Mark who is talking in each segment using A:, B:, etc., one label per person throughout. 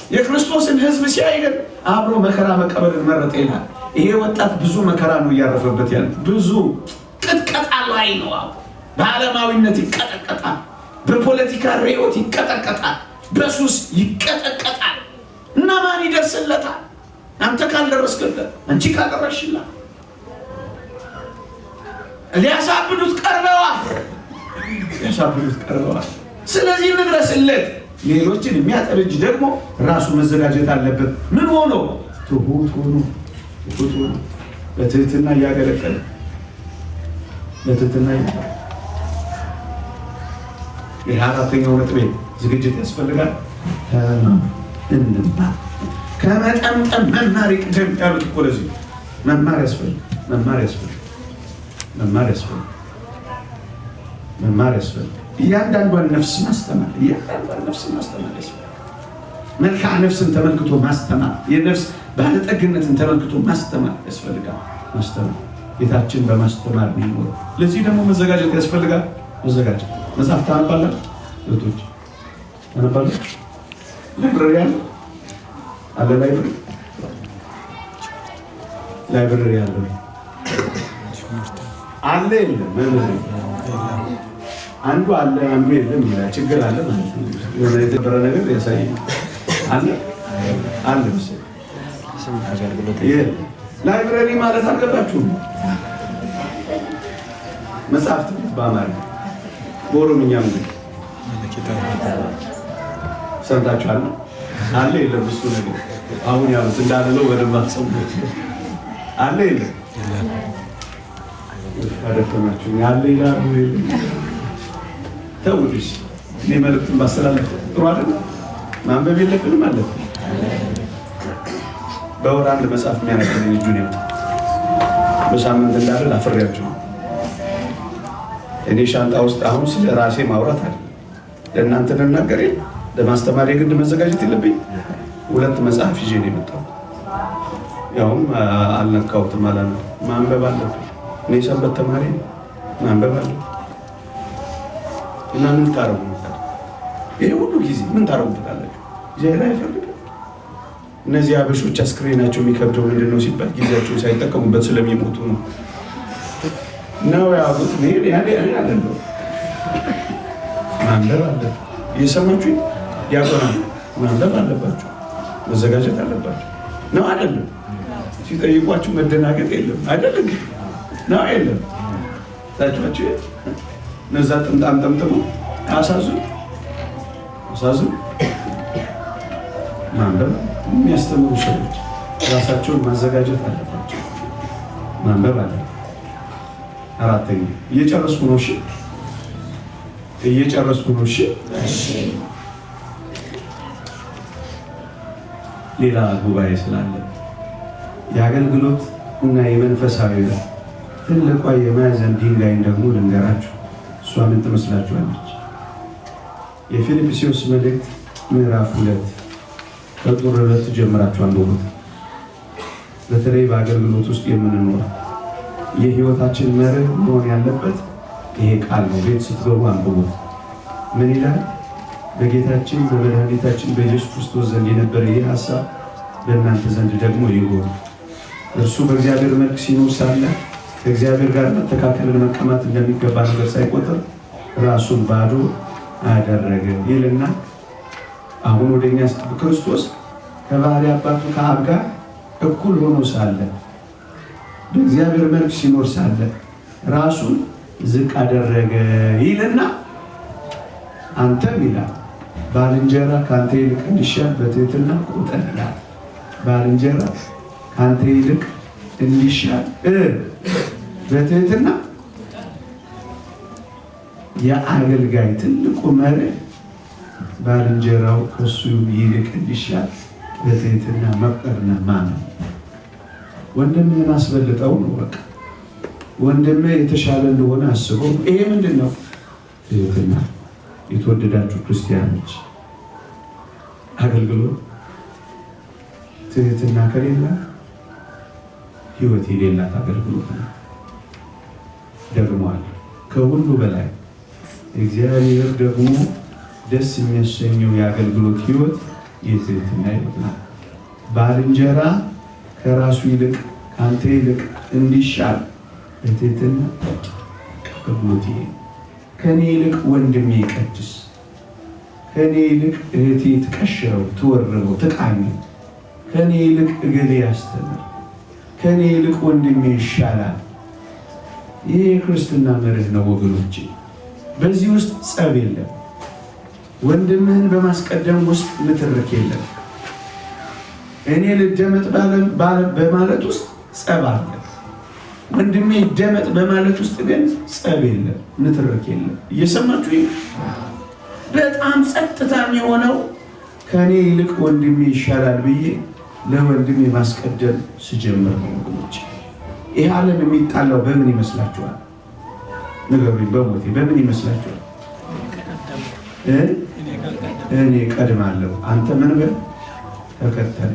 A: የክርስቶስን ሕዝብ ሲያይ ግን አብሮ መከራ መቀበልን መረጠ ይላል። ይሄ ወጣት ብዙ መከራ ነው እያረፈበት ያለ። ብዙ ቅጥቀጣ ላይ ነው። በዓለማዊነት ይቀጠቀጣል፣ በፖለቲካ ርዕዮት ይቀጠቀጣል፣ በሱስ ይቀጠቀጣል። እና ማን ይደርስለታል? አንተ ካልደረስክለት፣ አንቺ ካልደረስሽላት ሊያሳብዱት ቀርበዋል። ስለዚህ እንድረስለት። ሌሎችን የሚያጠርጅ ደግሞ ራሱ መዘጋጀት አለበት። ምን ሆኖ? ትሁት ሆኖ በትህትና እያገለገለ አራተኛው ነጥብ ዝግጅት ያስፈልጋል። ከመጠምጠም መማር ይቅደም ያሉት እኮ ለዚህ መማር ያስፈልጋል። እያንዳንዷን ነፍስ ማስተማር ያስፈልጋል። መልክዓ ነፍስን ተመልክቶ ማስተማር፣ የነፍስ ባለጠግነትን ተመልክቶ ማስተማር ያስፈልጋል። ጌታችን በማስተማር ነው የሚኖረው። ለዚህ ደግሞ መዘጋጀት ያስፈልጋል። መጽሐፍ ታነባላችሁ? እህቶች ታነባላችሁ? ላይብረሪ አለ? ላይብረሪ አለ የለም? አንዱ አለ አንዱ የለም ይላል። ችግር አለ ማለት ነው። የሆነ የተበረ ነገር ያሳይ አለ መሰለኝ። ላይብረሪ ማለት አልገባችሁም? መጽሐፍት በአማርኛ በኦሮምኛ ምን ሰምታችኋል? አለ የለም? እሱ ነገር አሁን ያሉት እንዳለው በደንብ አትሰሙ። አለ የለም? አደረማችሁ አለ ይላሉ። ተውልሽ እኔ መልእክቱን ማስተላለፍ ጥሩ አይደል? ማንበብ የለብንም ማለት ነው። በወር አንድ መጽሐፍ የሚያነብልኝ ልጁ ነው። በሳምንት እንዳለ አፍሬያችሁ እኔ ሻንጣ ውስጥ አሁን ስለ ራሴ ማውራት አለ። ለእናንተ ልናገር ለማስተማር የግድ መዘጋጀት የለብኝ። 2 መጽሐፍ ይዤ ነው የመጣሁት። ያውም አልነካሁትም ማለት ነው። ማንበብ አለብኝ። እኔ ሰንበት ተማሪ ማንበብ አለብኝ። እና ምን ታረጉ? ይሄ ሁሉ ጊዜ ምን ታረጉበታላችሁ? ዜና አይፈልግም። እነዚህ አበሾች አስክሬናቸው የሚከብደው ምንድነው ሲባል ጊዜያቸውን ሳይጠቀሙበት ስለሚሞቱ ነው ያሉት። አይደለም ማንበብ አለ። እየሰማችሁ ያቆናል። ማንበብ አለባችሁ፣ መዘጋጀት አለባችሁ ነው አይደለም? ሲጠይቋችሁ መደናገጥ የለም አይደለም? ነው የለም? ታችኋችሁ እነዛ ጥምጣም ጠምጥመው አሳዙ ማንበብ የሚያስተምሩ ሰዎች ራሳቸውን ማዘጋጀት አለባቸው። ማንበብ አለ። አራተኛ እየጨረስኩ ነው። ሌላ ጉባኤ ስላለ የአገልግሎት እና የመንፈሳዊ ትልቋ የማዕዘን ድንጋይን ደግሞ ልንገራችሁ። እሷ ምን ትመስላችኋለች? የፊልጵስዩስ መልእክት ምዕራፍ 2 ከቁጥር 2 ጀምራችሁ አንብቡት። በተለይ በአገልግሎት ውስጥ የምንኖር የህይወታችን መርህ መሆን ያለበት ይሄ ቃል ነው። ቤት ስትገቡ አንብቡት። ምን ይላል? በጌታችን በመድኃኒታችን በኢየሱስ ክርስቶስ ዘንድ የነበረ ይህ ሐሳብ በእናንተ ዘንድ ደግሞ ይሁን። እርሱ በእግዚአብሔር መልክ ሲኖር ሳለ ከእግዚአብሔር ጋር መተካከልን መቀማት እንደሚገባ ነገር ሳይቆጥር ራሱን ባዶ አደረገ ይልና አሁን ወደኛ ክርስቶስ ከባህሪ አባቱ ከአብ ጋር እኩል ሆኖ ሳለ በእግዚአብሔር መልክ ሲኖር ሳለ ራሱን ዝቅ አደረገ ይልና አንተም ይላል ባልንጀራ ካንተ ይልቅ እንዲሻል በትህትና ቁጠር ይላል። ባልንጀራ ካንተ ይልቅ እንዲሻል በትህትና የአገልጋይ ትልቁ መርህ ባልንጀራው ከሱ ይልቅ እንዲሻል በትህትና መቁጠርና ማመን። ወንድምህን አስበልጠው ነው። በቃ ወንድምህ የተሻለ እንደሆነ አስበው። ይሄ ምንድን ነው? ትህትና። የተወደዳችሁ ክርስቲያኖች አገልግሎት ትህትና ከሌላ ህይወት የሌላት አገልግሎት ነው። ደግሞአል ከሁሉ በላይ እግዚአብሔር ደግሞ ደስ የሚያሰኘው የአገልግሎት ህይወት የትህትና ሕይወት ናት። ባልንጀራ ከራሱ ይልቅ ከአንተ ይልቅ እንዲሻል በትህትና አገልግሎት። ከኔ ይልቅ ወንድሜ ይቀድስ፣ ከኔ ይልቅ እህቴ ትቀሽረው፣ ትወርበው፣ ትቃኘው፣ ከኔ ይልቅ እገሌ ያስተምር፣ ከኔ ይልቅ ወንድሜ ይሻላል። ይህ የክርስትና መርህ ነው ወገኖቼ። በዚህ ውስጥ ጸብ የለም። ወንድምህን በማስቀደም ውስጥ ንትርክ የለም። እኔ ልደመጥ በማለት ውስጥ ጸብ አለ። ወንድሜ ይደመጥ በማለት ውስጥ ግን ጸብ የለም፣ ንትርክ የለም። እየሰማችሁ በጣም ጸጥታም የሆነው ከኔ ይልቅ ወንድሜ ይሻላል ብዬ ለወንድሜ ማስቀደም ስጀምር ነው ወገኖች። ይህ ዓለም የሚጣላው በምን ይመስላችኋል? ንገሩኝ፣ በሞቴ በምን ይመስላችኋል? እኔ ቀድማለሁ፣ አንተ ምን በል ተከተል።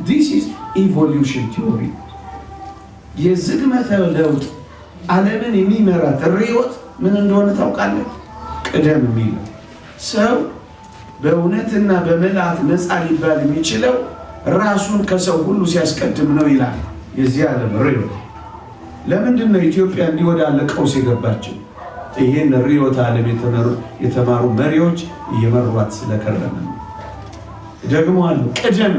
A: This is evolution theory። የዝግመተ ለውጥ ዓለምን የሚመራት ርዕዮት ምን እንደሆነ ታውቃለህ? ቅደም የሚለው ሰው በእውነትና በመልአት ነፃ ሊባል የሚችለው ራሱን ከሰው ሁሉ ሲያስቀድም ነው ይላል የዚህ ዓለም ርዕዮት። ለምንድን ነው ኢትዮጵያ እንዲህ ወዳለ ቀውስ የገባችው? ይሄን ርዕዮተ ዓለም የተማሩ መሪዎች እየመሯት ስለከረመ ነው። ደግሞ አሉ ቅደም።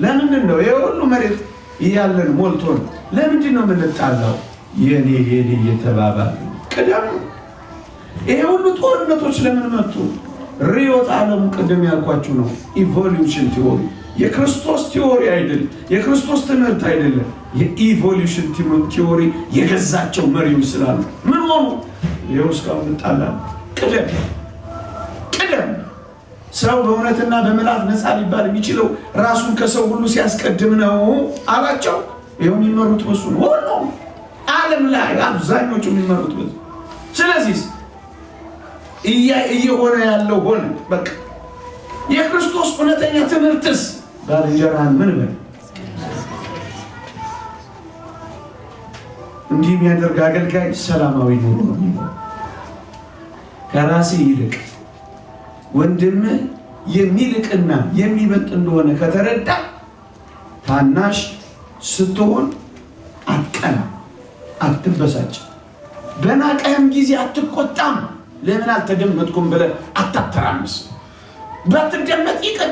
A: ለምንድን ነው ይሄ ሁሉ መሬት እያለን ሞልቶ ነው? ለምንድን ነው የምንጣላው? የኔ እየተባባል ቅደም። ይሄ ሁሉ ጦርነቶች ለምን መጡ? ርዕዮተ ዓለሙ ቅድም ያልኳችሁ ነው። ኢቮሉሽን ቲዎሪ የክርስቶስ ቲዎሪ አይደለም፣ የክርስቶስ ትምህርት አይደለም። የኢቮሉሽን ቲዎሪ የገዛቸው መሪዎች ስላሉ ምን ሆኑ? ይኸው እስካሁን እንጣላለን። ቅደም። ሰው በእውነትና በመልአት ነፃ ሊባል የሚችለው ራሱን ከሰው ሁሉ ሲያስቀድም ነው አላቸው። ይኸው የሚመሩት በሱ ነው። ሁሉም ዓለም ላይ አብዛኞቹ የሚመሩት በሱ። ስለዚህ እየሆነ ያለው ሆነ። በቃ የክርስቶስ እውነተኛ ትምህርትስ ባልንጀራህን ምን በል። እንዲህ የሚያደርግ አገልጋይ ሰላማዊ ኑሮ ነው የሚኖረው። ከራስህ ይልቅ ወንድምህ የሚልቅና የሚበልጥ እንደሆነ ከተረዳ ታናሽ ስትሆን አትቀና፣ አትበሳጭ፣ በናቀህም ጊዜ አትቆጣም። ለምን አልተደመጥኩም ብለህ አታተራምስ። ባትደመጥ ይቅር፣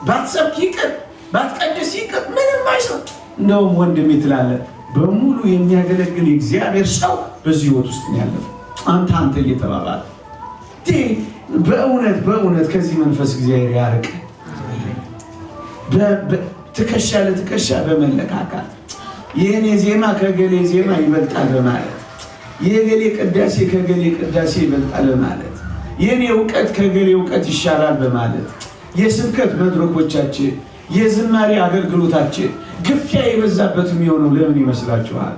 A: ባትሰብክ ይቅር፣ ባትቀድስ ይቅር፣ ምንም አይሰጥ። እንደውም ወንድሜ ትላለህ። በሙሉ የሚያገለግል የእግዚአብሔር ሰው በዚህ ህይወት ውስጥ ነው ያለው። አንተ እየተባባለ በእውነት ከዚህ መንፈስ እግዚአብሔር ያርቅ። ትከሻ ለትከሻ በመለካካት የኔ ዜማ ከገሌ ዜማ ይበልጣል በማለት የገሌ ቅዳሴ ከገሌ ቅዳሴ ይበልጣል በማለት የኔ እውቀት ከገሌ እውቀት ይሻላል በማለት የስብከት መድረኮቻችን የዝማሬ አገልግሎታችን ግፊያ የበዛበት የሚሆነው ለምን ይመስላችኋል?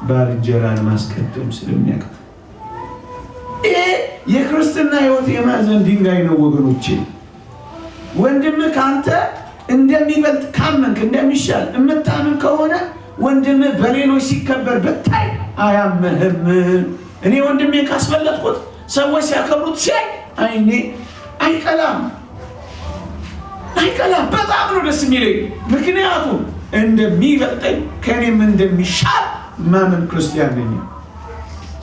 A: ባልንጀራን ማስቀደም ስለሚያቅት። ይሄ የክርስትና ህይወት የማዕዘን ድንጋይ ነው ወገኖቼ። ወንድምህ ካንተ እንደሚበልጥ ካመንክ፣ እንደሚሻል የምታምን ከሆነ ወንድምህ በሌሎች ሲከበር ብታይ አያምህም። እኔ ወንድሜን ካስበለጥኩት ሰዎች ሲያከብሩት ሲያይ አይኔ አይቀላም። በጣም ነው ደስ የሚለኝ። ምክንያቱም እንደሚበልጠኝ ከኔም እንደሚሻል ማመን ክርስቲያን ነኝ።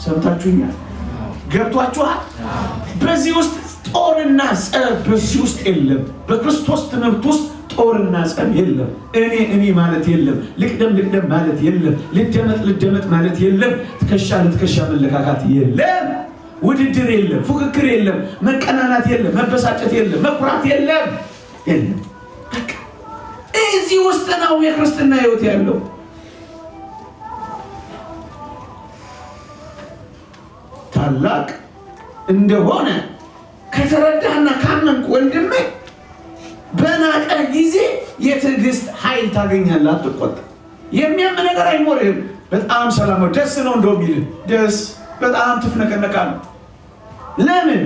A: ሰምታችሁኛል? ገብቷችኋል? በዚህ ውስጥ ጦርና ጸብ በዚህ ውስጥ የለም። በክርስቶስ ትምህርት ውስጥ ጦርና ጸብ የለም። እኔ ማለት የለም። ልቅደም ማለት የለም። ልደመጥ ማለት የለም። ትከሻ ለትከሻ መለካካት የለም። ውድድር የለም። ፉክክር የለም። መቀናናት የለም። መበሳጨት የለም። መኩራት የለም። በቃ እዚህ ውስጥ ነው የክርስትና ህይወት ያለው። ታላቅ እንደሆነ ከተረዳህና ካመንክ ወንድሜ በናቀ ጊዜ የትዕግስት ኃይል ታገኛለህ። አትቆጣ። የሚያም ነገር አይኖርህም። በጣም ሰላማዊ ደስ ነው እንደው ቢልህ ደስ በጣም ትፍነቀነቃለህ። ለምን?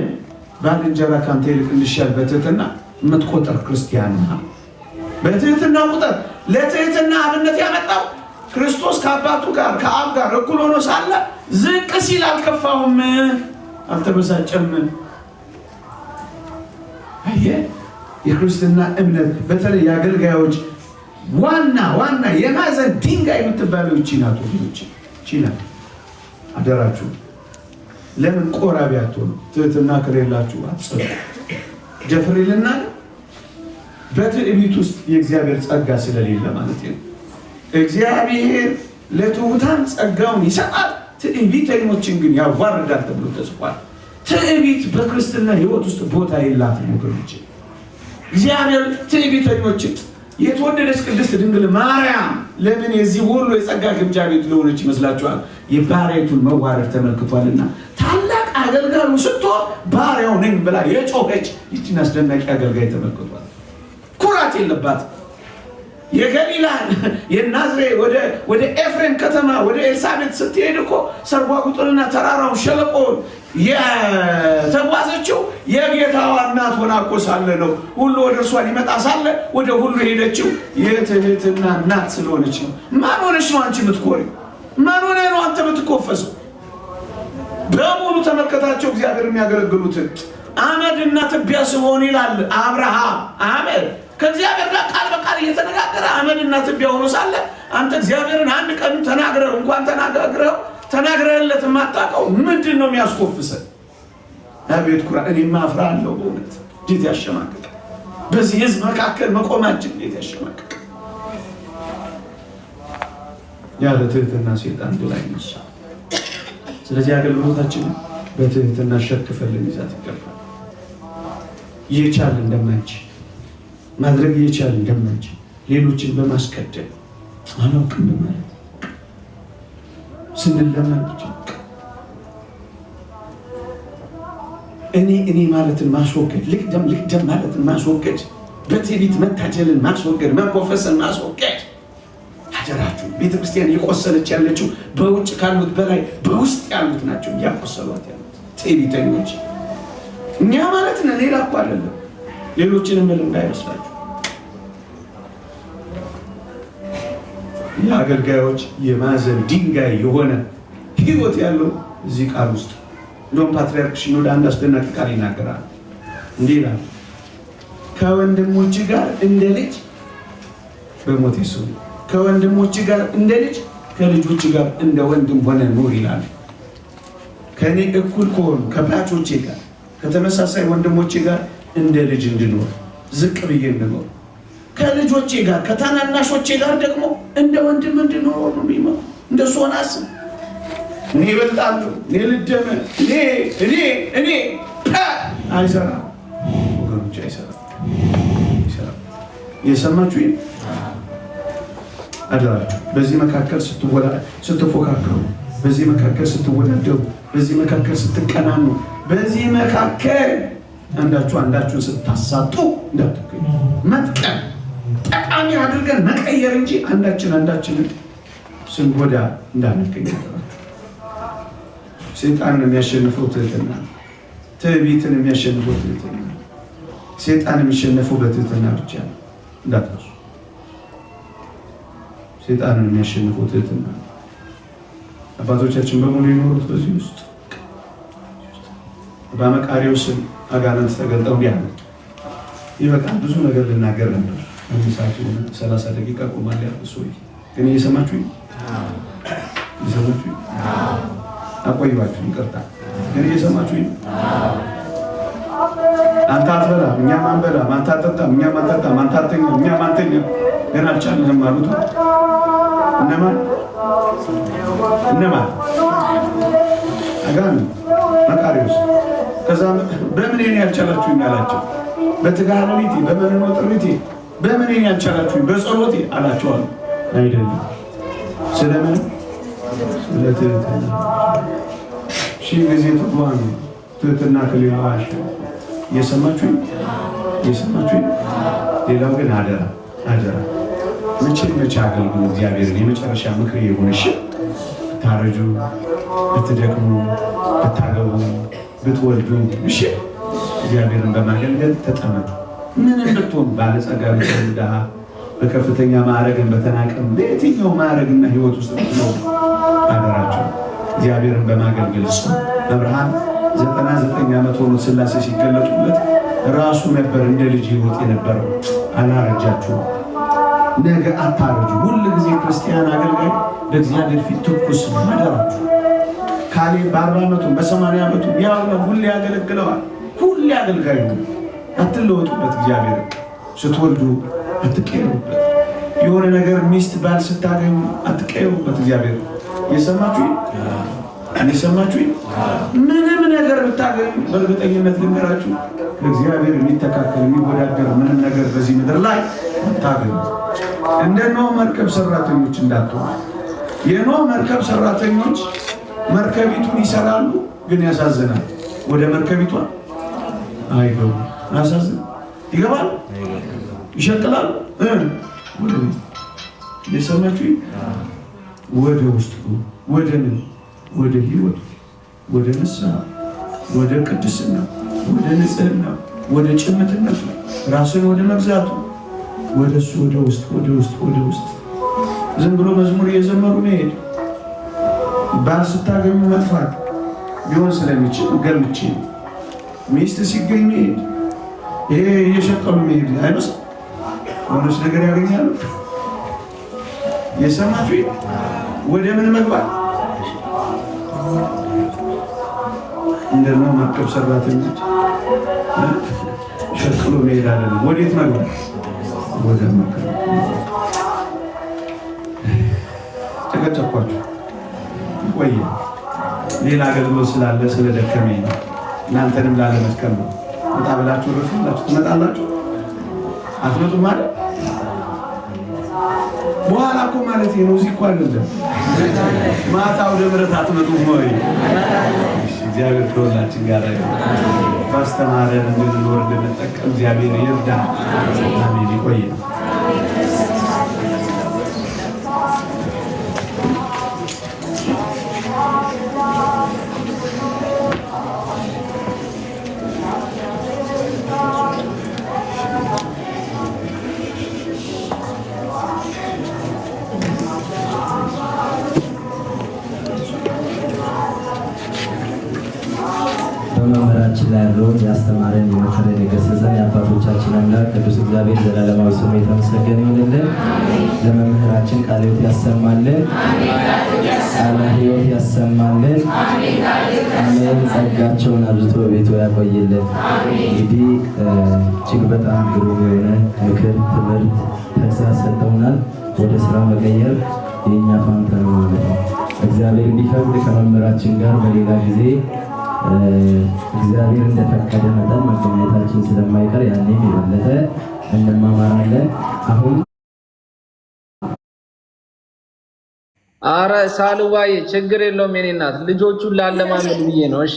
A: ባልንጀራ ካንተ ይልቅ እንዲሻል በትህትና የምትቆጠር ክርስቲያን ነህ። በትህትና ቁጥር። ለትህትና አብነት ያመጣው ክርስቶስ ከአባቱ ጋር ከአብ ጋር እኩል ሆኖ ሳለ ዝቅ ሲል አልከፋውም፣ አልተበሳጨም። አየህ፣ የክርስትና እምነት በተለይ የአገልጋዮች ዋና የማዕዘን ድንጋይ የምትባለው ይህች ናት ወገኖች፣ ይህች ናት። አደራችሁ ለምን ቆራቢ አትሆኑ? ትህትና ከሌላችሁ አትጸኑ። ደፍሬ ልናገር፣ በትዕቢት ውስጥ የእግዚአብሔር ጸጋ ስለሌለ ማለት ነው። እግዚአብሔር ለትሑታን ጸጋውን ይሰጣል፣ ትዕቢተኞችን ግን ያዋርዳል ተብሎ ተጽፏል። ትዕቢት በክርስትና ሕይወት ውስጥ ቦታ የላትም ወገኖች። እግዚአብሔር ትዕቢተኞችን የተወደደች ቅድስት ድንግል ማርያም ለምን የዚህ ሁሉ የጸጋ ግምጃ ቤት ለሆነች ይመስላችኋል? የባሪያይቱን መዋረድ ተመልክቷልና። ታላቅ አገልጋዩ ስትሆን ባሪያው ነኝ ብላ የጮኸች ይህችን አስደናቂ አገልጋይ ተመልክቷል። ኩራት የለባት። የገሊላ የናዝሬት ወደ ኤፍሬም ከተማ ወደ ኤልሳቤጥ ስትሄድ እኮ ሰርጓ ቁጥርና ተራራውን ሸለቆውን የተጓዘችው የጌታዋ እናት ሆና እኮ ሳለ ነው። ሁሉ ወደ እርሷ ሊመጣ ሳለ ወደ ሁሉ ሄደችው የትህትና እናት ስለሆነች ነው። ማን ሆነች ነው አንቺ የምትኮሪ? ማን ሆነ ነው አንተ የምትኮፈሰው? በሙሉ ተመልከታቸው እግዚአብሔር የሚያገለግሉትን አመድና ትቢያ ስሆን ይላል አብርሃም። አመድ ከእግዚአብሔር ጋር ቃል በቃል እየተነጋገረ አመድና ትቢያ ሆኖ ሳለ አንተ እግዚአብሔርን አንድ ቀን ተናግረው እንኳን ተናግረህለት የማታውቀው ምንድን ነው የሚያስኮፍሰን? አቤት ኩራት! እኔማ አፍራለሁ በእውነት። እንዴት ያሸማቅቅ! በዚህ ህዝብ መካከል መቆማችን እንዴት ያሸማቅቅ! ያለ ትህትና ሰይጣን ድል አይነሳም። ስለዚህ አገልግሎታችንን በትህትና ሸክፈን ልንይዛት ይገባል። እየቻልን እንደማንችል ማድረግ እየቻልን እንደማንችል ሌሎችን በማስቀደም አላውቅም በማለት ስንለመን ብቻ እኔ ማለትን ማስወገድ፣ ልቅደም ማለትን ማስወገድ፣ በትዕቢት መታጀልን ማስወገድ፣ መኮፈስን ማስወገድ። አደራችሁ ቤተክርስቲያን እየቆሰለች ያለችው በውጭ ካሉት በላይ በውስጥ ያሉት ናቸው እያቆሰሏት ያሉት ትዕቢተኞች። እኛ ማለት ነው ሌላ እኮ አይደለም። ሌሎችንም ምን እንዳይመስላችሁ። የአገልጋዮች የማዕዘን ድንጋይ የሆነ ሕይወት ያለው እዚህ ቃል ውስጥ እንደውም ፓትርያርክ ሽኖዳ አንድ አስደናቂ ቃል ይናገራል። እንዲህ ይላል፣ ከወንድሞች ጋር እንደ ልጅ በሞት ይሱን፣ ከወንድሞች ጋር እንደ ልጅ ከልጆች ጋር እንደ ወንድም ሆነ ኑር ይላል። ከኔ እኩል ከሆኑ ከብላቾቼ ጋር ከተመሳሳይ ወንድሞቼ ጋር እንደ ልጅ እንድኖር ዝቅ ብዬ እንድኖር፣ ከልጆቼ ጋር ከታናናሾቼ ጋር ደግሞ እንደ ወንድም እንድኖር ነው የሚመው። እንደሱ ሆነ አስብ። እኔ እበልጣለሁ፣ እኔ ልደመ፣ እኔ አይሰራም ወገኖች፣ አይሰራም። የሰማችሁ አደራችሁ። በዚህ መካከል ስትፎካከሩ፣ በዚህ መካከል ስትወዳደሩ፣ በዚህ መካከል ስትቀናኑ፣ በዚህ መካከል አንዳችሁን ስታሳጡ እንዳትገኙ። መጥቀም ጠቃሚ አድርገን መቀየር እንጂ አንዳችንን ስንጎዳ እንዳንገኝ። ሰይጣንን የሚያሸንፈው ትህትና፣ ትዕቢትን የሚያሸንፈው ትህትና፣ ሰይጣን የሚሸነፈው በትህትና ብቻ ነው። እንዳትረሱ። ሰይጣንን የሚያሸንፈው ትህትና። አባቶቻችን በሙሉ የኖሩት በዚህ ውስጥ በመቃርዮስን አጋንንት ተገልጠው ያለ ይበቃል። ብዙ ነገር ልናገር ነበር። አንድ ሰዓት 30 ደቂቃ ቆማል ያለው ሰው ግን እየሰማችሁኝ አቆይባችሁ፣ ይቅርታ ግን እየሰማችሁኝ። አንተ አትበላም እኛም አንበላም፣ አንተ አትጠጣም እኛም አንጠጣም፣ አንተ አትተኛም እኛም አንተኛም፣ ግን አልቻልንም አሉት። እነማን አጋንንት መቃርዮስ። ከዛ በምን እኔ ያልቻላችሁኝ አላቸው። በትጋሃ ሌሊቴ በመንኖ ጥሪቴ በምን እኔ ያልቻላችሁኝ በጸሎቴ አላቸዋል። አይደለም ስለምን ስለትህትና። ሺህ ጊዜ ትጓኑ ትህትና ከሌላው አሽ እየሰማችሁኝ። ሌላው ግን አደራ መቼ አገልግሉ እግዚአብሔርን። የመጨረሻ ምክር የሆነሽ ብታረጁ፣ ብትደክሙ፣ ብታገቡ፣ ብትወልዱ እሺ እግዚአብሔርን በማገልገል ተጠመዱ። ምንም ብትሆኑ ባለጸጋ ብትሆኑ ድሃ፣ በከፍተኛ ማዕረግን በተናቀም በየትኛው ማዕረግና ሕይወት ውስጥ ነው አደራቸው እግዚአብሔርን በማገልገል። እሱ አብርሃም 99 ዓመት ሆኖ ሥላሴ ሲገለጡለት ራሱ ነበር እንደ ልጅ ይወጥ የነበረው። አላረጃችሁም። ነገ አታረጁ። ሁል ጊዜ ክርስቲያን አገልጋይ በእግዚአብሔር ፊት ትኩስ ማደራችሁ። ካሌብ በ40 ዓመቱ በ80 ዓመቱ ያው ነው። ሁሌ ያገለግለዋል። ሁሌ አገልጋዩ አትለወጡበት። እግዚአብሔር ስትወልዱ አትቀየሩበት። የሆነ ነገር ሚስት ባል ስታገኙ አትቀየሩበት። እግዚአብሔር የሰማችሁ ምንም ነገር ብታገኙ በእርግጠኝነት ልንገራችሁ እግዚአብሔር የሚተካከል የሚወዳደር ምንም ነገር በዚህ ምድር ላይ አታገኙ። እንደ ኖህ መርከብ ሰራተኞች እንዳትሆኑ። የኖህ መርከብ ሰራተኞች መርከቢቱን ይሰራሉ፣ ግን ያሳዝናል። ወደ መርከቢቷ አይገቡ። ያሳዝን። ይገባል፣ ይሸቅላል። የሰማችሁ ወደ ውስጥ ወደ ምን ወደ ህይወት ወደ ንስሐ ወደ ቅድስና ወደ ንጽህና ወደ ጭምትነት ራስን ወደ መግዛቱ ወደ እሱ ወደ ውስጥ ዝም ብሎ መዝሙር እየዘመሩ መሄድ ባል ስታገኙ መጥፋት ቢሆን ስለሚችል ገምቼ ሚስት ሲገኝ መሄድ ይሄ እየሸቀሉ መሄድ አይመስል ሆነች ነገር ያገኛሉ። የሰማችሁ ወደ ምን መግባት እንደነው መርከብ ሰራተኞች ሸቅሎ መሄድ አለን። ወዴት መግባት? ወደ መርከብ። ተከተኳችሁ ቆየ። ሌላ አገልግሎት ስላለ ስለደከመኝ ነው። እናንተንም ላለመድከም ነው። ወጣ ብላችሁ ረፍላችሁ ትመጣላችሁ። አትመጡም ማለት በኋላ እኮ ማለት ነው። እዚህ እኮ አይደለም ማታ ወደ ምሕረት አትመጡም ወይ? እግዚአብሔር ከሁላችን ጋር ይሁን። ባስተማረን እንድንኖር እንድንጠቀም እግዚአብሔር ይርዳን። አሜን። ይቆየን።
B: በመምህራችን ላይ ያለውን ያስተማረን የመከረን የገሰጸን የአባቶቻችን አምላክ ቅዱስ እግዚአብሔር ዘላለማዊ ስሙ የተመሰገነ ይሁንልን። ለመምህራችን ቃለ ሕይወት ያሰማልን፣ ቃለ ሕይወት ያሰማልን። አሜን። ጸጋቸውን አብዝቶ በቤቱ ያቆይልን። እንግዲህ እጅግ በጣም ግሩም የሆነ ምክር፣ ትምህርት፣ ተግሳጽ ሰጥተውናል። ወደ ስራ መቀየር የእኛ ፋንታ ነው ማለት ነው። እግዚአብሔር እንዲፈቅድ ከመምህራችን ጋር በሌላ ጊዜ እግዚአብሔር እንደፈቀደ መጠን መገናኘታችን ስለማይቀር ያኔም የበለጠ እንማማራለን። አሁን
C: አረ ሳልዋይ ችግር የለውም የኔ እናት ልጆቹን ላለማመድ ብዬ ነው። እሺ